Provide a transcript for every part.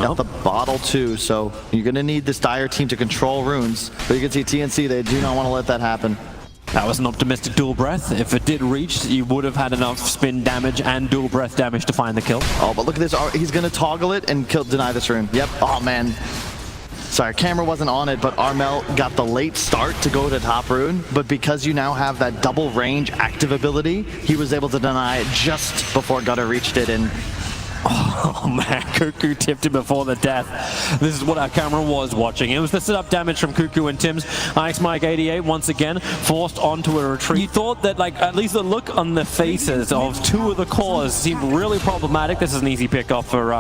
at the bottle too, so you're going to need this Dire team to control runes. But you can see TNC, they do not want to let that happen. That was an optimistic dual breath. If it did reach, you would have had enough spin damage and dual breath damage to find the kill. Oh, but look at this. He's going to toggle it and deny this rune. Yep. Oh, man. Sorry, camera wasn't on it, but Armel got the late start to go to top rune. But because you now have that double range active ability, he was able to deny it just before Gutter reached it. And oh man, Cuckoo tipped him before the death. This is what our camera was watching. It was the sit-up damage from Cuckoo and Tim's. Ice Mike 88 once again forced onto a retreat. You thought that, like, at least the look on the faces of two of the cores seemed really problematic. This is an easy pick off for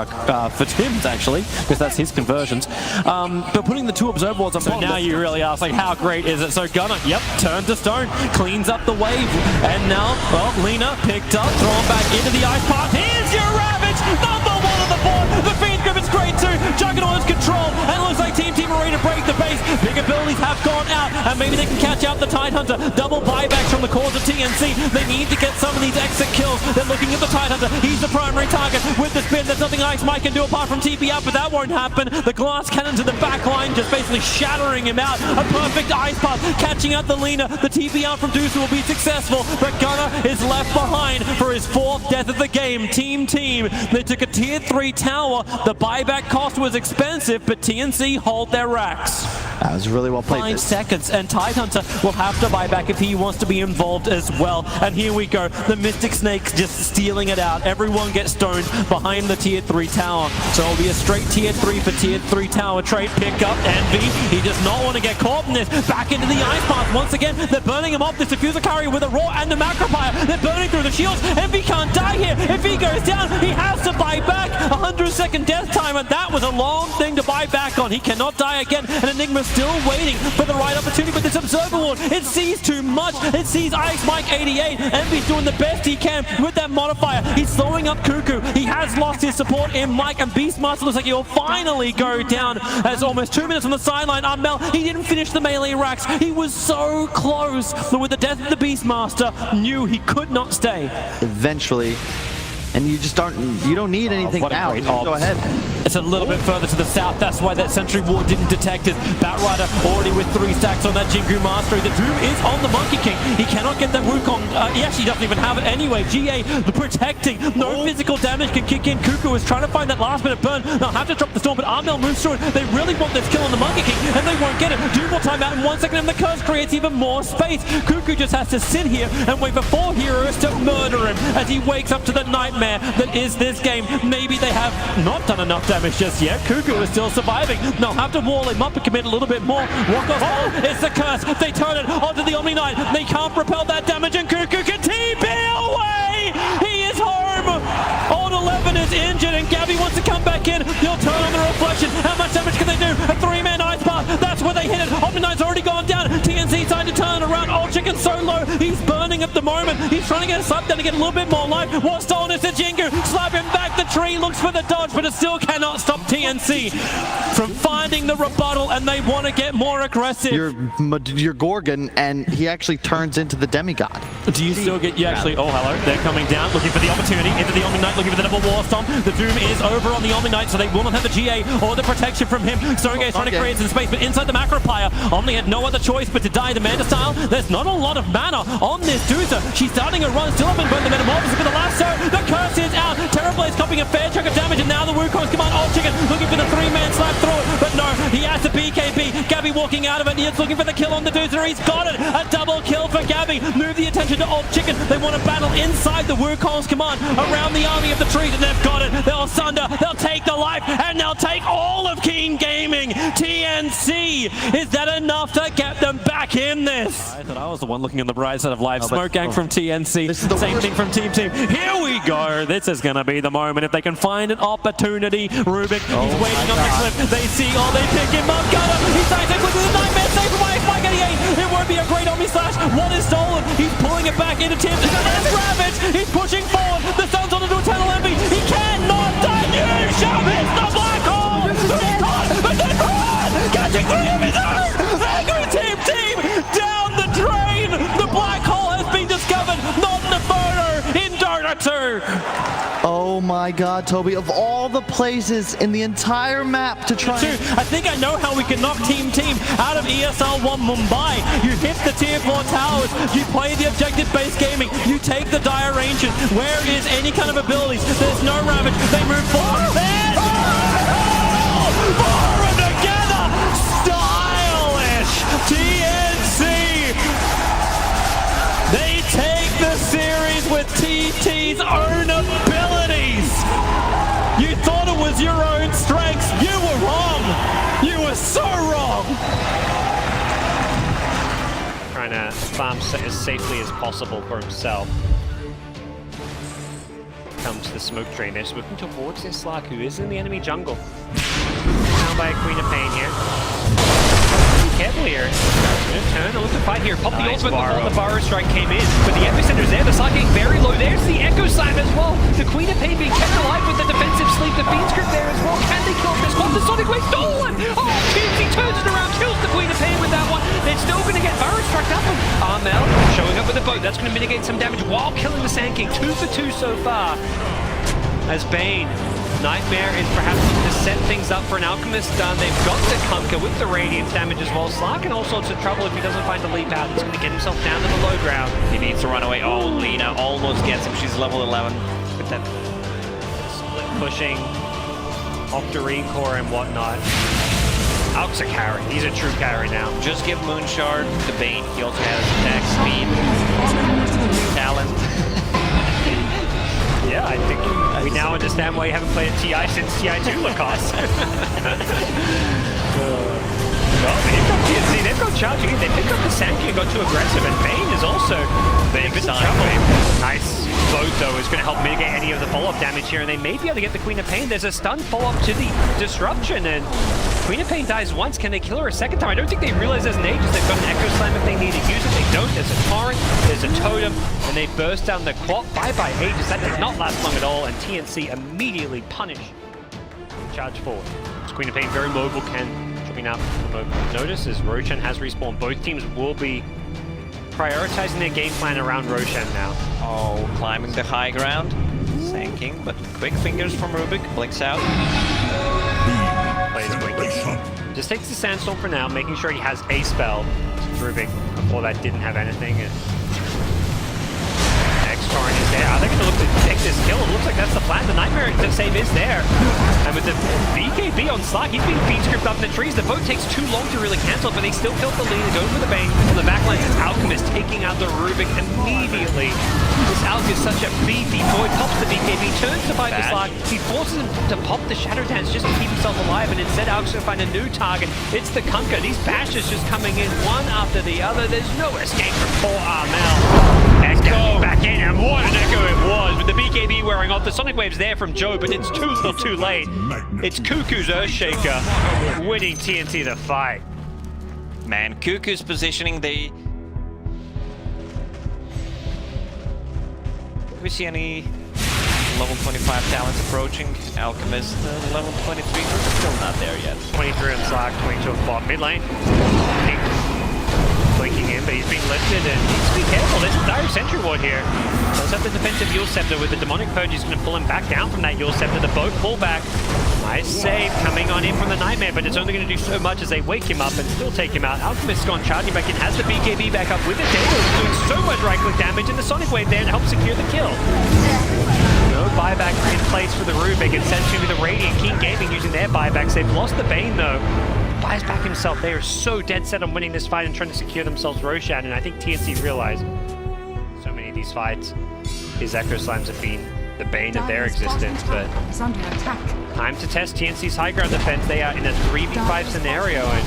Tim's actually, because that's his conversions. But putting the two observer wards on so now you really ask, like, how great is it? So Gunner, yep, turn to stone, cleans up the wave, and now, well, Lena picked up, thrown back into the ice path. Here's your Ravage! Number one on the board! The Fiend Grip is great too! Juggernaut is controlled, and it looks like Team are ready to break the base. Big abilities have gone out, and maybe they can catch out the Tidehunter. Double buybacks from the cores of TNC. They need to get some of these exit kills. They're looking at the Tidehunter. He's the primary target. With the spin, there's nothing Ice Mike can do apart from TP out, but that won't happen. The glass cannon to the back line, just basically shattering him out. A perfect ice path, catching out the Lena. The TP out from Deuce will be successful, but Gunner is left behind for his fourth death of the game. Team. They took a tier 3 tower. The buyback cost was expensive, but TNC hold their racks. That was really well played. 5 seconds, and Tidehunter will have to buy back if he wants to be involved as well. And here we go. The Mystic Snakes just stealing it out. Everyone gets stoned behind the tier 3 tower. So it'll be a straight tier 3 for tier 3 tower trade. Pick up Envy. He does not want to get caught in this. Back into the ice path once again. They're burning him off. The Diffuser Carrier with a Roar and the Macropire. They're burning through the shields. Envy can't die here. If he goes down, he has to buy back. 100-second death time, and that was a long thing to buy back on. He cannot die again, and Enigma's still waiting for the right opportunity, but this Observer Ward, it sees too much. It sees Ice Mike 88. Envy's doing the best he can with that modifier. He's slowing up Cuckoo. He has lost his support in Mike, and Beastmaster looks like he'll finally go down. As almost 2 minutes on the sideline, Armel, he didn't finish the melee racks. He was so close, but with the death of the Beastmaster, knew he could not stay. Eventually. And you just you don't need anything now. Go ahead. It's a little bit further to the south. That's why that Sentry Ward didn't detect it. Batrider already with 3 stacks on that Jingu Mastery. The Doom is on the Monkey King. He cannot get that Wukong. He actually doesn't even have it anyway. GA, the protecting. No physical damage can kick in. Cuckoo is trying to find that last minute burn. They'll have to drop the storm, but Armel moves through it. They really want this kill on the Monkey King, and they won't get it. Doom will time out in 1 second, and the curse creates even more space. Cuckoo just has to sit here and wait for 4 heroes to murder him as he wakes up to the nightmare that is this game. Maybe they have not done enough damage just yet. Cuckoo is still surviving. They'll have to wall him up and commit a little bit more. It's the curse. They turn it onto the Omni Knight. They can't repel that damage, and Cuckoo can TP away! He is home! Old 11 is injured, and Gabby wants to come back in. He'll turn on the reflection. How much damage can they do? A 3-man ice path. That's where they hit it. Omni Knight's already gone down. TNC trying to turn around. Old Chicken's so low. He's burning at the moment. He's trying to get a slap down to get a little bit more life. What's stolen is the Jingu. Slap him back. The tree looks for the dodge, but it still cannot stop TNC from finding the rebuttal, and they want to get more aggressive. You're Gorgon, and he actually turns into the demigod. Do you still get, oh hello, they're coming down, looking for the opportunity, into the Omni Knight, looking for the double war stomp. The Doom is over on the Omni Knight, so they will not have the GA or the protection from him. Stonegate's trying to create some space, but inside the Macropire, Omni had no other choice but to die the Manta style. There's not a lot of mana on this Doozer. She's starting a run, still haven't burned the Metamorphosis with the lasso. The curse is out. Terrablade's copying a fair chunk of damage, and now the Wukong's come on. Old Chicken looking for the 3-man slap through it, but no, he has the BKB. Gabby walking out of it. He's looking for the kill on the Doozer. He's got it. A double kill for Gabby. Move the attention to Old Chicken. They want to battle inside the Wukong's command around the army of the trees, and they've got it. They'll sunder. They'll take the life, and they'll take all of Keen Gaming. TNC, is that enough to get them back in this? I thought I was the one looking on the bright side of life. Smoke Gang from TNC. This is the same thing from Team. Here we go. This is going to be the moment if they can find an opportunity. Rubick, he's waiting on the cliff. They see, they pick him up. Gunner, he's dissected with the nightmare save from Ice Mike 88. It won't be a great Omni Slash. One is stolen. He's pulling it back into Tim. There's Ravage. He's pushing forward. The Sun's on into Eternal Envy. He cannot die. You shove it. The black hole. He's caught, but then run. Catching 3 of his own. There goes Team. Down the drain. The black hole has been discovered. Not in the photo in DOTA 2. Oh my god, Toby, of all the places in the entire map to try I think I know how we can knock Team out of ESL 1 Mumbai. You hit the tier 4 towers, you play the objective-based gaming, you take the dire ancient. Where is any kind of abilities? There's no ravage, they move forward. There's Foreign together! Stylish! TNC! They take the series with TT's own abilities! You thought it was your own strengths. You were wrong. You were so wrong. Trying to farm as safely as possible for himself. Comes to the smoke drain. They're just moving towards this Slark, who is in the enemy jungle. Found by a Queen of Pain here. Careful here. Gonna turn and look to fight here. Pop the ultimate before the Burrow Strike came in. But the epicenter's there. The Slark getting very low. There's the Echo Slam as well. The Queen of Pain being kept alive with the defensive sleep. The Fiend Script there as well. Can they kill this one? The Sonic Wave stolen! Oh, TNC turns it around, kills the Queen of Pain with that one. They're still going to get Burrow Struck up. Armel showing up with a boat. That's going to mitigate some damage while killing the Sand King. 2 for 2 so far. As Bane, Nightmare is perhaps to set things up for an Alchemist done. They've got the Kunker with the Radiant damage as well. Slark in all sorts of trouble if he doesn't find the leap out. He's going to get himself down to the low ground. He needs to run away. Oh, Lina almost gets him. She's level 11. With that split pushing off the Core and whatnot. Alk's a carry. He's a true carry now. Just give Moonshard the Bane. He also has attack speed, talent. Yeah, I think we now understand why you haven't played TI since TI2 Lacoste. Well, they've got TNC, they've got charging in, they pick up the Sankey and got too aggressive, and Bane is also a bit in trouble. Nice boat though is going to help mitigate any of the follow-up damage here, and they may be able to get the Queen of Pain. There's a stun follow-up to the Disruption, and Queen of Pain dies once. Can they kill her a second time? I don't think they realize there's an Aegis. They've got an Echo Slam if they need to use it. They don't. There's a Torrent, there's a Totem, and they burst down the quad. Bye-bye Aegis. That did not last long at all, and TNC immediately punish. Charge forward. Queen of Pain very mobile, can dropping out from notice as Roshan has respawned. Both teams will be prioritizing their game plan around Roshan now. Oh, climbing the high ground. Sanking, but quick fingers from Rubick. Blinks out. Plays Winky. Just takes the Sandstorm for now, making sure he has a spell. Rubick before that didn't have anything. And Torrent is there. Are they going to look to take this kill? It looks like that's the plan. The Nightmare to save is there. And with the BKB on Slark, he's being Fiend Script up in the trees. The boat takes too long to really cancel, but they still killed the lead. Go for the Bane. On the backline, it's Alchemist taking out the Rubick immediately. This Alch is such a beefy boy. Pops the BKB, turns to fight the Slark. He forces him to pop the Shadow Dance just to keep himself alive, and instead Alch's going to find a new target. It's the Kunker. These bashes just coming in one after the other. There's no escape from poor Armel. Echo back in, and what an echo it was with the BKB wearing off. The Sonic Wave's there from Joe, but it's too little too late. It's Cuckoo's Earthshaker winning TNC the fight. Man, Cuckoo's positioning, do we see any level 25 talents approaching? Alchemist, level 23, we're still not there yet. 23 on Slark, 22 on bot. Mid lane. Blinking in, but he's being lifted and needs to be careful. There's a Dire Sentry Ward here. Does have the defensive Yule Scepter with the Demonic Purge. He's going to pull him back down from that Yule Scepter. The boat pullback. Nice save coming on in from the Nightmare, but it's only going to do so much as they wake him up and still take him out. Alchemist's gone charging back in, has the BKB back up with the Dagger, doing so much right-click damage, and the Sonic Wave there to help secure the kill. No buyback in place for the Rubick, and sends him to the Radiant. King Gaming using their buybacks. They've lost the Bane though. Buys back himself. They are so dead set on winning this fight and trying to secure themselves Roshan, and I think TNC realize so many of these fights, his Echo Slams have been the bane of their existence, but time to test TNC's high ground defense. They are in a 3v5 scenario, and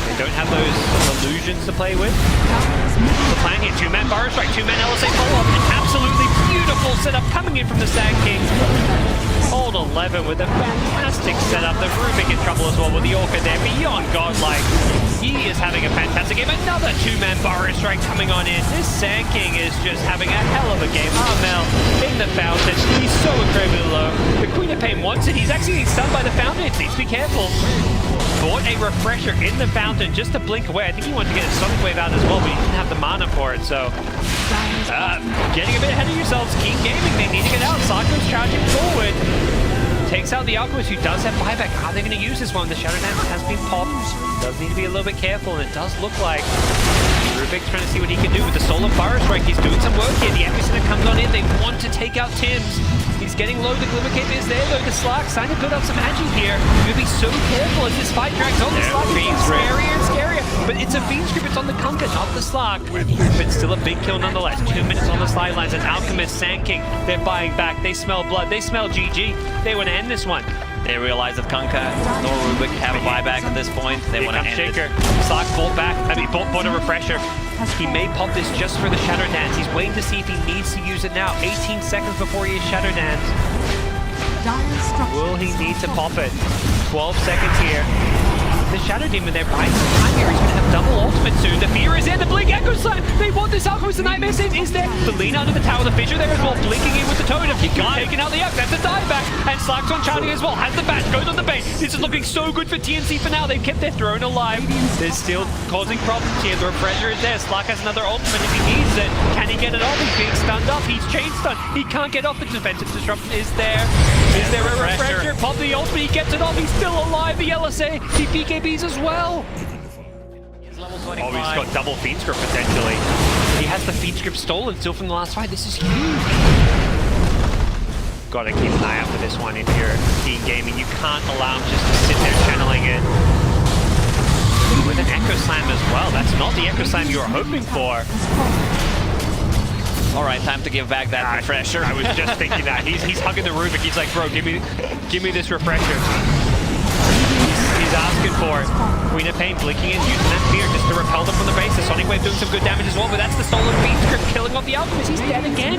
they don't have those illusions to play with. The plan here, 2-man Burrow Strike, 2-man LSA follow-up, an absolutely beautiful setup coming in from the Sand King. Hold 11 with a fantastic setup. The Rubick in trouble as well with the Orca there, beyond godlike. He is having a fantastic game. Another 2-man Burrow Strike coming on in. This Sand King is just having a hell of a game. Armel in the fountain. He's so incredibly low. The Queen of Pain wants it. He's actually getting stunned by the fountain. It needs to be careful. Bought a refresher in the fountain just to blink away. I think he wanted to get his Sonic Wave out as well, but he didn't have the mana for it, so getting a bit ahead of yourselves. Keen Gaming, they need to get out. Sarko's charging forward. Takes out the Alchemist, who does have buyback. Are they going to use this one? The Shadow Dance has been popped. Does need to be a little bit careful, and it does look like Rubick's trying to see what he can do with the Solar Fire Strike. He's doing some work here. The Epicenter comes on in. They want to take out Tims. He's getting low. The Glimmer Cape is there, though. The Slack starting to build up some magic here. You'll be so careful as this fight drags on. The Slack is getting scarier and scarier. But it's a Fiend's Grip. It's on the Conker, not the Slack. But still a big kill nonetheless. 2 minutes on the sidelines. And Alchemist, Sand King, they're buying back. They smell blood. They smell GG. They want to end this one. They realize that Kanka nor Rubick have a buyback at this point. They want to end Shaker. it. Slack bought back. I mean, bought a refresher. He may pop this just for the Shadow Dance. He's waiting to see if he needs to use it now. 18 seconds before he has Shadow Dance. Will he need to pop it? 12 seconds here. The Shadow Demon, they're buying some time here. He's going to have double ultimate soon. The Fear is there. The Blink Echo Slam. They want this Alchemist. The Nightmare Save is there. The lean under the tower. The Fissure there as well. Blinking in with the Totem. He got taking out the Up. That's a dive back. And Slack's on charging as well. Has the bat. Goes on the bait. This is looking so good for TNC for now. They've kept their throne alive. They're still causing problems here. The Refresher is there. Slack has another ultimate if he needs it. Can he get it off? He's being stunned up. He's chain stunned. He can't get off. The defensive disruption is there. Is there a Refresher? Pop the ultimate. He gets it off. He's still alive. The LSA. The PKBs as well. He's level 25. Oh, he's got double feed script potentially. He has the feed script stolen still from the last fight. This is huge. Gotta keep an eye out for this one if you're Keen Gaming. You can't allow him just to sit there channeling it. With an Echo Slam as well. That's not the Echo Slam you were hoping for. All right, time to give back that refresher. I was just thinking that. He's hugging the Rubick. He's like, bro, give me this refresher. He's asking for it. Queen of Pain blinking in, using that fear just to repel them from the base. The Sonic Wave doing some good damage as well, but that's the stolen Fiend Script killing off the Alchemist. He's dead again.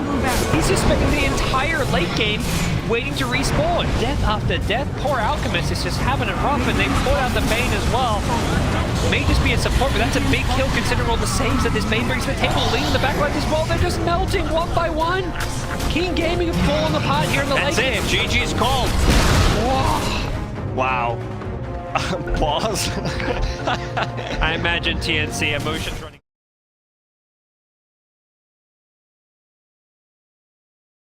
He's just spending the entire late game waiting to respawn. Death after death. Poor Alchemist is just having it rough, and they pulled out the Bane as well. May just be a support, but that's a big kill considering all the saves that this Bane brings to the table. Leading the backline as well. They're just melting one by one. Keen Gaming have fallen apart here in the late game. That's it. GG's called. Wow. Pause. I imagine TNC emotions running.